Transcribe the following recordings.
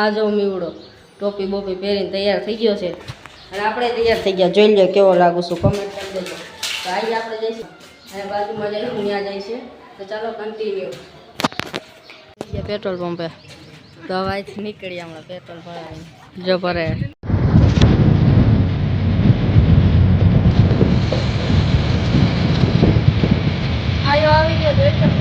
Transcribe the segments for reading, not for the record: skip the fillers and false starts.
આ જો મીવડો ટોપી બોપી પહેરીને તૈયાર થઈ ગયો છે અને આપણે તૈયાર થઈ ગયા. જોઈ લો કેવો લાગુ છું, કમેન્ટ કરી દેજો. તો આજે આપણે જઈશું અને બાજુમાં જઈશું, ત્યાં જાય છે. તો ચાલો કન્ટિન્યુ. પેટ્રોલ પંપે તો હવે અહીંથી નીકળીએ હમણાં પેટ્રોલ ભરાવીને. જો ભરે આયો આવી ગયો તો એકદમ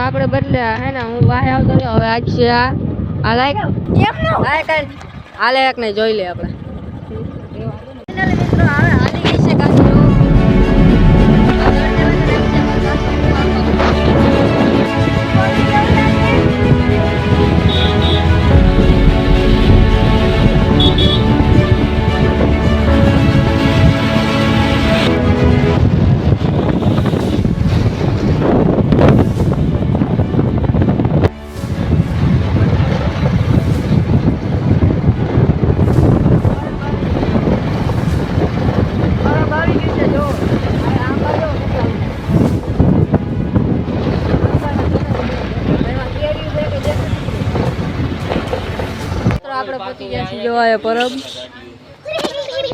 આપણે બદલ્યા હે ને. હું વાહે આવતો રહ્યો, હવે આજ છે આ લાયક આ લાયક ને જોઈ લે આપણે. મિત્રો આવે હાલી ગઈ છે ગાડી. આપણે પહોંચી ગયા છીએ જોવાય પરબ.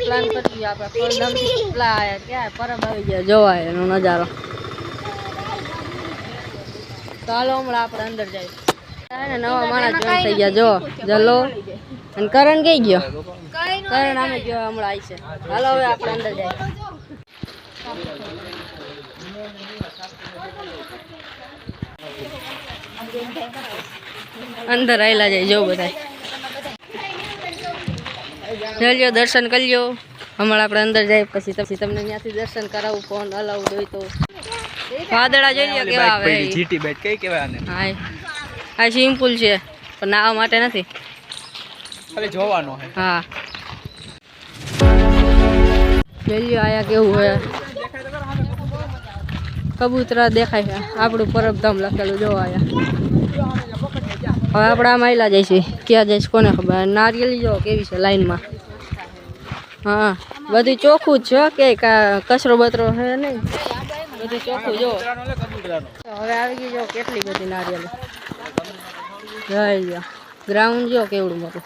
પ્લાન કરી આપણે ફળધામથી કેટલા આવ્યા, ક્યાં પરબ આવી ગયા જોવાય એનો નજારો. ચાલો હમણાં આપણે અંદર જઈએ. નવા માણસ જોઈન થઈ ગયા. જો જલો અને કરણ કઈ ગયો? કરણ અમે ગયો હમણાં આવી છે. હાલો હવે આપણે અંદર જઈએ. અંદર આવેલા જાય જો બધા. જલ્યો દર્શન કરી લો. હમણાં આપણે અંદર જાય પછી તમને ત્યાંથી દર્શન કરાવું. ફોન અલાઉડ હોય તો. વાદળા જોઈ લો કેવા આવે. જીટી બેટ કઈ કહેવાય આને? હા આ સ્વિમિંગ પુલ છે પણ નાવા માટે નથી, ખાલી જોવાનો છે. હા જોઈ લો આયા કેવું હોય. કબૂતરા દેખાય છે. આપણું પરબધામ લખેલું જોવા આયા. હવે આપણે આમ આવેલા જઈશું. ક્યાં જઈશ કોને ખબર. નારિયેલી જો કેવી છે લાઈનમાં. હા બધું ચોખ્ખું જ છે કે કચરો બતરો છે નહીં, બધું ચોખ્ખું જો. હવે આવી ગઈ જો કેટલી બધી નારિયેલી. જોઈ લો ગ્રાઉન્ડ જો કેવડું મોટું.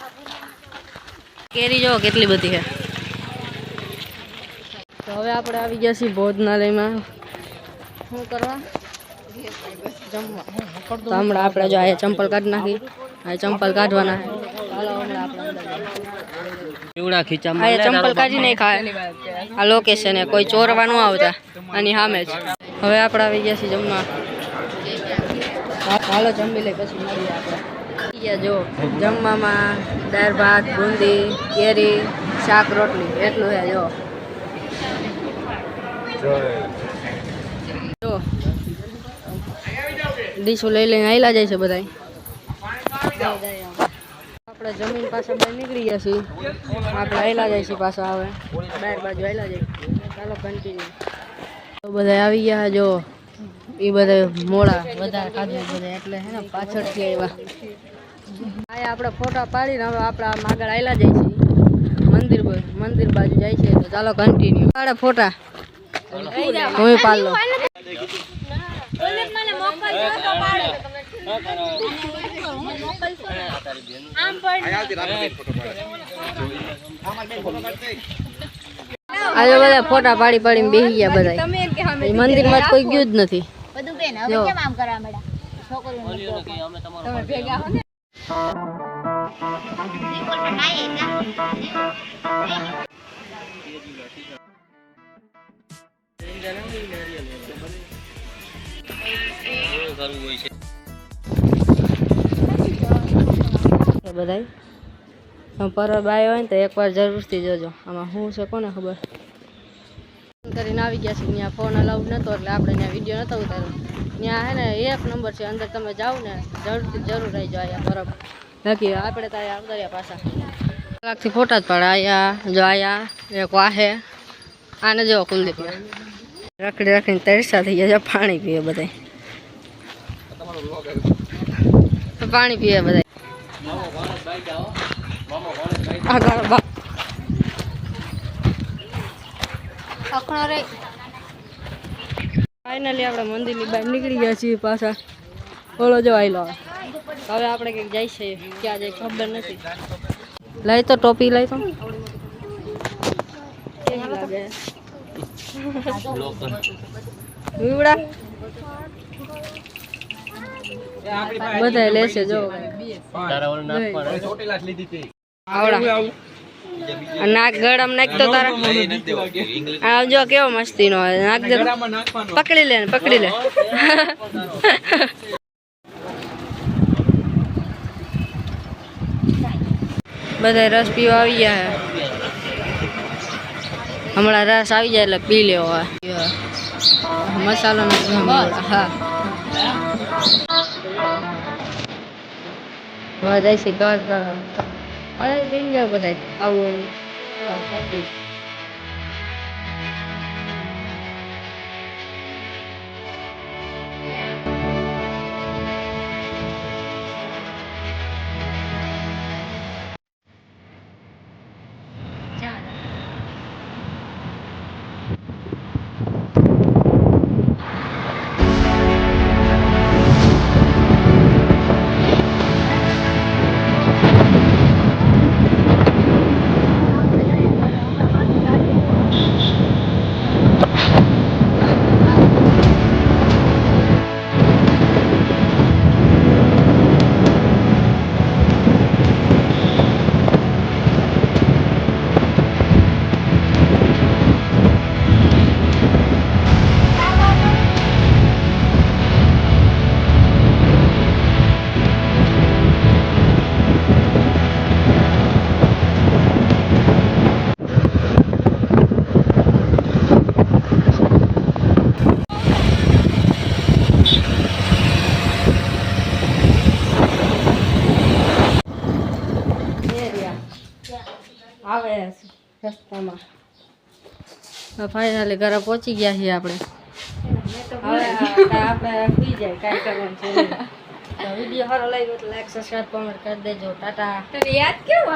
કેરી જો કેટલી બધી છે. તો હવે આપણે આવી ગયા છીએ ભોજનાલયમાં. શું કરવા? જમવા. તો હમણાં આપણે જો આ ચંપલ કાઢી નાખી. આ ચંપલ કાઢવાના. આ ચંપલ કાઢી નહીં ખાય. આ લોકેશન કોઈ ચોરવાનું આવતા આની સામે જ. હવે આપણે આવી ગયા છીએ જમવા. હાલો જમી લઈ પછી મળીએ આપણે. જો જમવામાં દાળ ભાત બુંદી કેરી શાક રોટલી એટલું છે. જો ડીશો લઈ લઈને આવેલા જાય છે બધા. આપણે જમીન પાછા બહાર નીકળી ગયા છીએ. આપણે આવેલા જાય છીએ પાછા. હવે બહાર બાજુ આવેલા જાય. ચાલો કન્ટિન્યુ. તો બધા આવી ગયા. જો એ બધા મોડા વધારે ખાધું બધા એટલે હે ને પાછળથી આવ્યા. આ આપણે ફોટા પાડીને હવે આપણે આમ આગળ આવેલા જાય છે. મંદિર બાજુ જાય છે. તો ચાલો કન્ટિન્યુ. પાડે ફોટા હું પાડ લો. આજે બધા ફોટા પાડી પાડીને બેસી ગયા બધા. મંદિરમાં કોઈ ગયું જ નથી. બધા પરબ આવ્યો હોય ને તો એકવાર જરૂરથી જોજો. આમાં શું છે કોને ખબર. કરીને આવી ગયા છે. ત્યાં ફોન અલાઉડ નહોતો એટલે આપણે ત્યાં વિડીયો નહોતો ઉતાર્યો. ત્યાં હે ને 1 નંબર છે. અંદર તમે જાઓ ને જરૂરથી જરૂર આવી જાઓ. અહીંયા પરબ નક્કી આપણે ત્યાં આવતા રહ્યા પાછા. કલાકથી ફોટા જ પાડે. અહીંયા જો આયા એક વાહે આને જો કુલદીપ રખડી રખડીને તરસા થઈ ગયા છે. પાણી પીએ બધા, પાણી પીએ બધા. ફાઇનલી આપણે મંદિરની બહાર નીકળી ગયા છીએ પાછા. બોલો જો આયલો હવે આપણે કંઈક જાય છે, ક્યાં જાય ખબર નથી. લઈ તો ટોપી લઈ તો કેવી લાગે વીવડા બધા લેશે જો આવડા નાક ગળામાં નાખતો તારા આ જો કેવો મસ્તી નો નાક દે પકડી લે ને પકડી લે બધા રસ પીવા આવી ગયા હમણાં રસ આવી જાય એટલે પી લેવો મસાલો નાખવાનો હા જાય છે ઘર બધા આવું આવે રસ્તામાં. ફાઇનલી ઘરે પહોંચી ગયા છીએ આપણે. હવે આપણે સુઈ જાય કાંઈ કરવાનું છે. વિડીયો સારો લાગ્યો તો લાઈક સબસ્ક્રાઈબ કોમેન્ટ કરી દેજો. ટાટા. યાદ કેવું